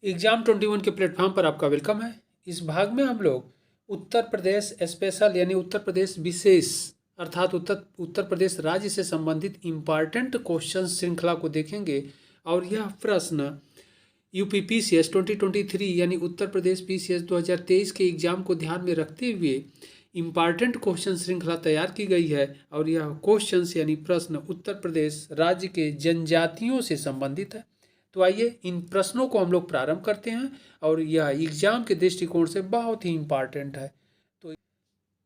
Exam 21 के platform पर आपका वेलकम है। इस भाग में हम लोग उत्तर प्रदेश स्पेशल यानी उत्तर प्रदेश विशेष अर्थात उत्तर प्रदेश राज्य से संबंधित इम्पॉर्टेंट क्वेश्चन श्रृंखला को देखेंगे और यह प्रश्न यूपी पीसीएस 2023 यानी उत्तर प्रदेश पीसीएस 2023 के एग्जाम को ध्यान में रखते हुए इम्पॉर्टेंट क्वेश्चन श्रृंखला तैयार की गई है और यह क्वेश्चंस यानी प्रश्न उत्तर प्रदेश राज्य के जनजातियों से संबंधित है। तो आइए इन प्रश्नों को हम लोग प्रारंभ करते हैं और यह एग्जाम के दृष्टिकोण से बहुत ही इम्पॉर्टेंट है। तो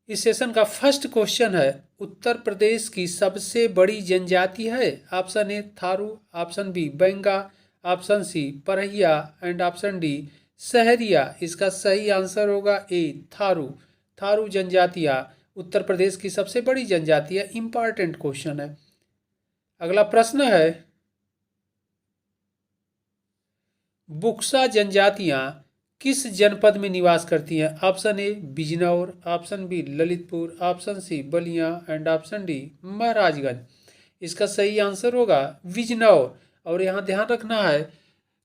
इस सेशन का फर्स्ट क्वेश्चन है, उत्तर प्रदेश की सबसे बड़ी जनजाति है। Option A Tharu, option B Benga, option C Parhiya and option D Sahariya. इसका सही आंसर होगा ए थारू। थारू जनजातियाँ उत्तर प्रदेश की सबसे बड़ी जनजाति है। इम्पॉर्टेंट क्वेश्चन है। अगला प्रश्न है, बुक्सा जनजातियां किस जनपद में निवास करती हैं। Option A Bijnor, option B Lalitpur, option C Ballia and option D Maharajganj. इसका सही आंसर होगा बिजनौर। और यहाँ ध्यान रखना है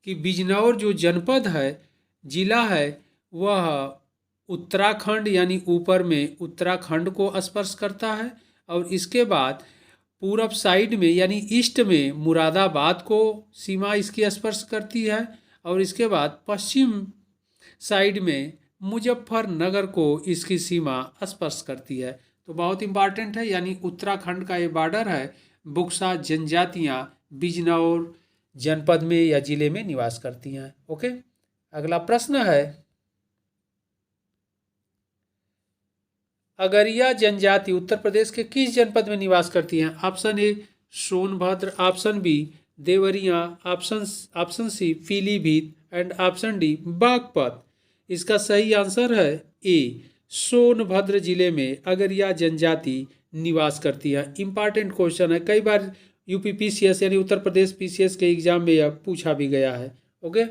कि बिजनौर जो जनपद है, जिला है, वह उत्तराखंड यानी ऊपर में उत्तराखंड को स्पर्श करता है और इसके बाद पूरब साइड में यानी ईस्ट में मुरादाबाद को सीमा इसकी स्पर्श करती है और इसके बाद पश्चिम साइड में मुजफ्फरनगर को इसकी सीमा स्पर्श करती है। तो बहुत इंपॉर्टेंट है, यानी उत्तराखंड का ये बॉर्डर है। बुक्सा जनजातियाँ बिजनौर जनपद में या जिले में निवास करती हैं। ओके, अगला प्रश्न है, अगरिया जनजाति उत्तर प्रदेश के किस जनपद में निवास करती हैं। Option A Sonbhadra, option B Deoria, option C Pilibhit and option D Baghpat. इसका सही आंसर है ए सोनभद्र जिले में अगरिया जनजाति निवास करती है। इंपॉर्टेंट क्वेश्चन है, कई बार यूपी पीसीएस यानी उत्तर प्रदेश पीसीएस के एग्जाम में यह पूछा भी गया है। ओके,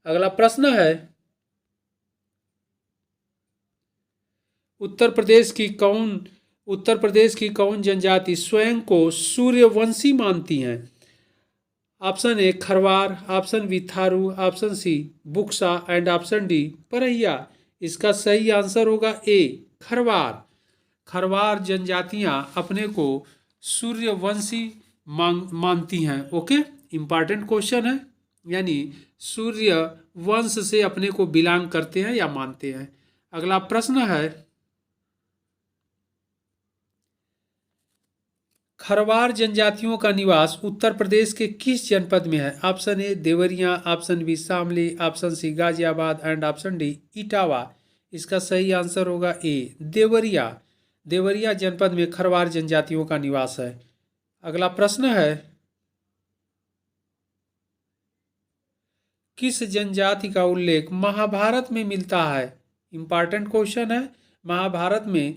अगला प्रश्न है, उत्तर प्रदेश की कौन जनजाति स्वयं को सूर्यवंशी मानती हैं। Option A Kharwar, option B Tharu, option C Buksa and option D Parhiya. इसका सही आंसर होगा ए खरवार। खरवार जनजातियां अपने को सूर्यवंशी मानती हैं। ओके, इंपॉर्टेंट क्वेश्चन है, यानी सूर्य वंश से अपने को बिलोंग करते हैं या मानते हैं। अगला प्रश्न है, खरवार जनजातियों का निवास उत्तर प्रदेश के किस जनपद में है। Option A Deoria, option B Shamli, option C Ghaziabad and option D Etawah. इसका सही आंसर होगा ए देवरिया। देवरिया जनपद में खरवार जनजातियों का निवास है। अगला प्रश्न है, किस जनजाति का उल्लेख महाभारत में मिलता है। इंपॉर्टेंट क्वेश्चन है, महाभारत में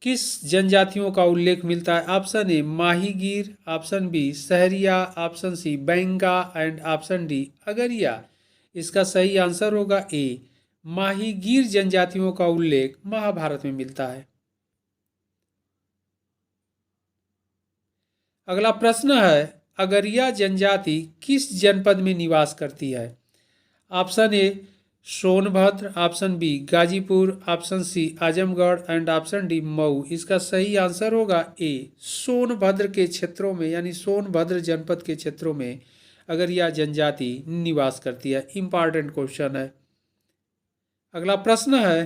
किस जनजातियों का उल्लेख मिलता है। Option A Mahigir, option B Saharia, option C Benga and option D Agaria. इसका सही आंसर होगा ए माहीगीर जनजातियों का उल्लेख महाभारत में मिलता है। अगला प्रश्न है, अगरिया जनजाति किस जनपद में निवास करती है। Option A Sonbhadra, option B Ghazipur, option C Azamgarh and option D Mau. इसका सही आंसर होगा ए सोनभद्र के क्षेत्रों में यानी सोनभद्र जनपद के क्षेत्रों में अगरिया जनजाति निवास करती है। इंपॉर्टेंट क्वेश्चन है। अगला प्रश्न है,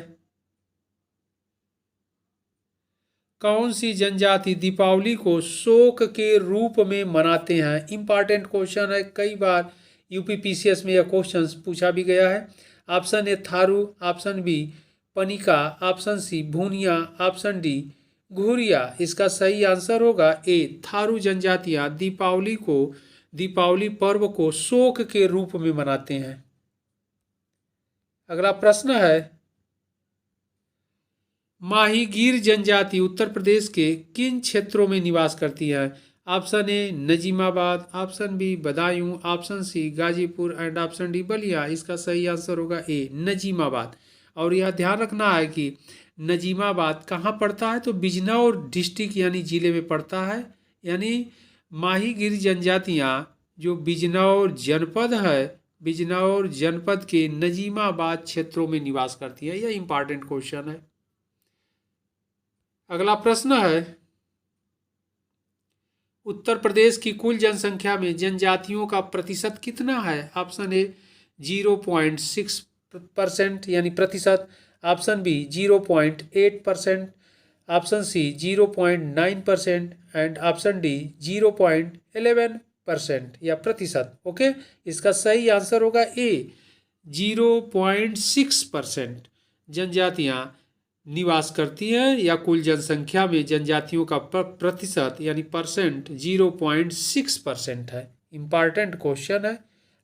कौन सी जनजाति दीपावली को शोक के रूप में मनाते हैं। इंपॉर्टेंट क्वेश्चन है, कई बार यूपी पीसीएस में यह क्वेश्चन पूछा भी गया है। Option A Tharu, option B Panika, option C Bhuniya, option D Ghuriya. इसका सही आंसर होगा ए थारू जनजातियां दीपावली पर्व को शोक के रूप में मनाते हैं। अगला प्रश्न है, माहीगीर जनजाति उत्तर प्रदेश के किन क्षेत्रों में निवास करती है। Option A Najimabad, option B Budaun, option C Ghazipur and option D Ballia. इसका सही आंसर होगा ए नजीमाबाद। और यह ध्यान रखना है कि नजीमाबाद कहाँ पड़ता है, तो बिजनौर डिस्ट्रिक्ट यानी जिले में पड़ता है। यानी माहीगीर जनजातियाँ जो बिजनौर जनपद है बिजनौर जनपद के नजीमाबाद क्षेत्रों में निवास करती है। यह इंपॉर्टेंट क्वेश्चन है। अगला प्रश्न है, उत्तर प्रदेश की कुल जनसंख्या में जनजातियों का प्रतिशत कितना है? ऑप्शन ए 0.6% यानी प्रतिशत, option B 0.8%, option C 0.9% and option D 0.11% या प्रतिशत। ओके, इसका सही आंसर होगा ए 0.6% जनजातियां निवास करती हैं, या कुल जनसंख्या में जनजातियों का प्रतिशत यानी परसेंट 0.6% है। इंपॉर्टेंट क्वेश्चन है।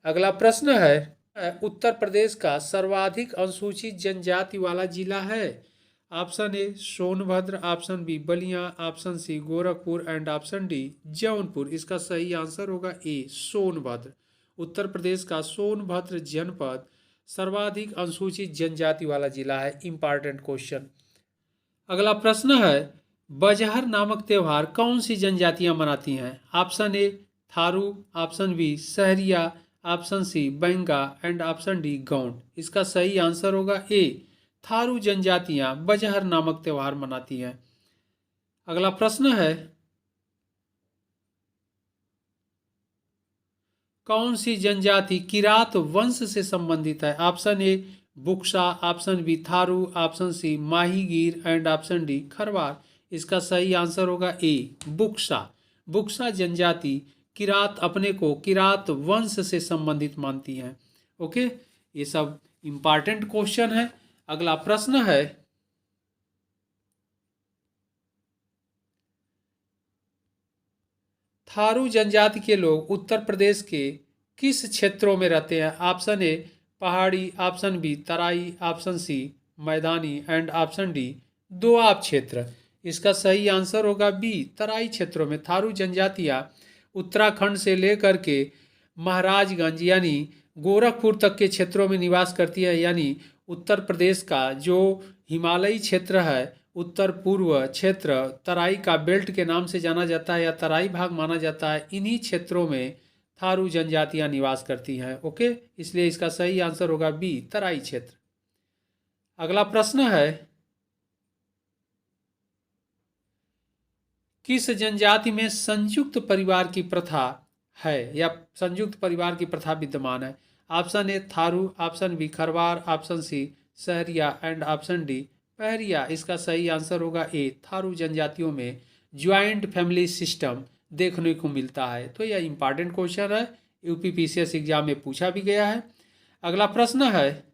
अगला प्रश्न है, उत्तर प्रदेश का सर्वाधिक अनुसूचित जनजाति वाला जिला है? Option A Sonbhadra, option B Ballia, option C Gorakhpur and option D Jaunpur. इसका सही आंसर होगा ए सोनभद्र। उत्तर प्रदेश का सोनभद्र जनपद सर्वाधिक अनुसूचित जनजाति वाला जिला है। Important question. अगला प्रश्न है, बजहर नामक त्योहार कौन सी जनजातियां मनाती हैं? Option A Tharu, option B Saharia, option C Baiga and option D Gond. इसका सही आंसर होगा ए थारू जनजातियां बजहर नामक त्योहार मनाती हैं। अगला प्रश्न है, कौन सी जनजाति किरात वंश से संबंधित है? Option A Buksa, option B Tharu, option C Mahigir and option D Kharwar. इसका सही आंसर होगा ए बुक्सा। बुक्सा जनजाति किरात अपने को किरात वंश से संबंधित मानती हैं। ओके, ये सब इंपॉर्टेंट क्वेश्चन है। अगला प्रश्न है, थारू जनजाति के लोग उत्तर प्रदेश के किस क्षेत्रों में रहते हैं? ऑप्शन ए पहाड़ी, ऑप्शन बी तराई, ऑप्शन सी मैदानी एंड ऑप्शन डी दोआब क्षेत्र। इसका सही आंसर होगा बी तराई क्षेत्रों में। थारू जनजातियां उत्तराखंड से लेकर के महाराजगंज यानी गोरखपुर तक के क्षेत्रों में निवास करती है, यानी उत्तर प्रदेश का जो हिमालयी क्षेत्र है, उत्तर पूर्व क्षेत्र तराई का बेल्ट के नाम से जाना जाता है या तराई भाग माना जाता है, इन्हीं क्षेत्रों में थारू जनजातियां निवास करती हैं। ओके, इसलिए इसका सही आंसर होगा बी तराई क्षेत्र। अगला प्रश्न है, किस जनजाति में संयुक्त परिवार की प्रथा है या संयुक्त परिवार की प्रथा विद्यमान है? Option A Tharu, option B Kharwar, option C Sahariya and option D Pahariya. इसका सही आंसर होगा ए थारू जनजातियों में ज्वाइंट फैमिली सिस्टम देखने को मिलता है। तो यह इंपॉर्टेंट क्वेश्चन है, यूपीपीसीएस एग्जाम में पूछा भी गया है। अगला प्रश्न है,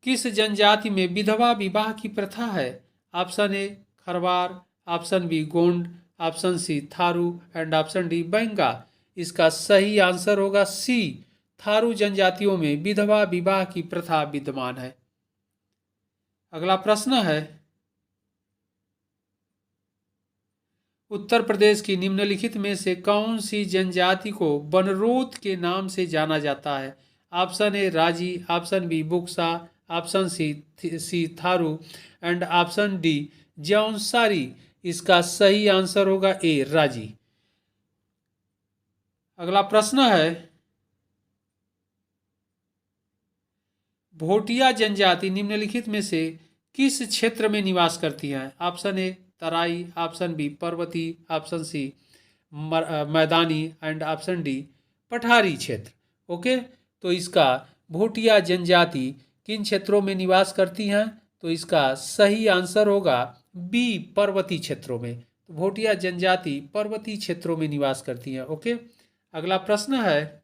किस जनजाति में विधवा विवाह की प्रथा है? Option A Kharwar, option B Gond, option C Tharu and option D Baiga. इसका सही आंसर होगा सी थारू जनजातियों में विधवा विवाह की प्रथा विद्यमान है। अगला प्रश्न है, उत्तर प्रदेश की निम्नलिखित में से कौन सी जनजाति को बनरोत के नाम से जाना जाता है? Option A Raji, option B Buksa, option C Tharu and option D Jaunsari. इसका सही आंसर होगा ए राजी। अगला प्रश्न है, भोटिया जनजाति निम्नलिखित में से किस क्षेत्र में निवास करती है? ऑप्शन ए तराई, ऑप्शन बी पर्वती, ऑप्शन सी मैदानी एंड ऑप्शन डी पठारी क्षेत्र। ओके, तो इसका भोटिया जनजाति किन क्षेत्रों में निवास करती हैं? तो इसका सही आंसर होगा बी पर्वती क्षेत्रों में। तो भोटिया जनजाति पर्वती क्षेत्रों में निवास करती हैं। ओके, अगला प्रश्न है,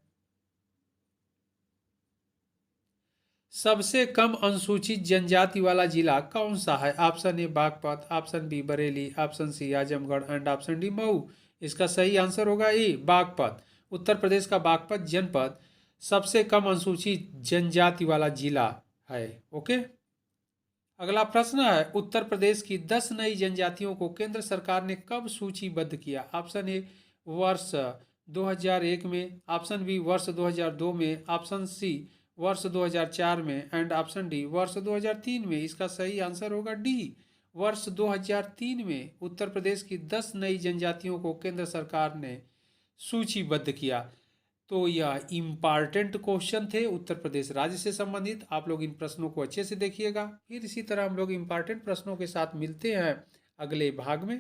सबसे कम अनुसूचित जनजाति वाला जिला कौन सा है? Option A Baghpat, option B Bareilly, option C Azamgarh and option D Mau. इसका सही आंसर होगा ए बागपत। उत्तर प्रदेश का बागपत जनपद सबसे कम अनुसूचित जनजाति वाला जिला है। ओके, अगला प्रश्न है, उत्तर प्रदेश की 10 नई जनजातियों को केंद्र सरकार ने कब सूचीबद्ध किया? ऑप्शन ए वर्ष 2001 में, ऑप्शन बी वर्ष 2002 में, ऑप्शन सी वर्ष 2004 में एंड ऑप्शन डी वर्ष 2003 में। इसका सही आंसर होगा डी वर्ष 2003 में उत्तर प्रदेश की 10 नई जनजातियों को केंद्र सरकार ने सूचीबद्ध किया। तो यह इम्पॉर्टेंट क्वेश्चन थे उत्तर प्रदेश राज्य से संबंधित। आप लोग इन प्रश्नों को अच्छे से देखिएगा। फिर इसी तरह हम लोग इम्पॉर्टेंट प्रश्नों के साथ मिलते हैं अगले भाग में।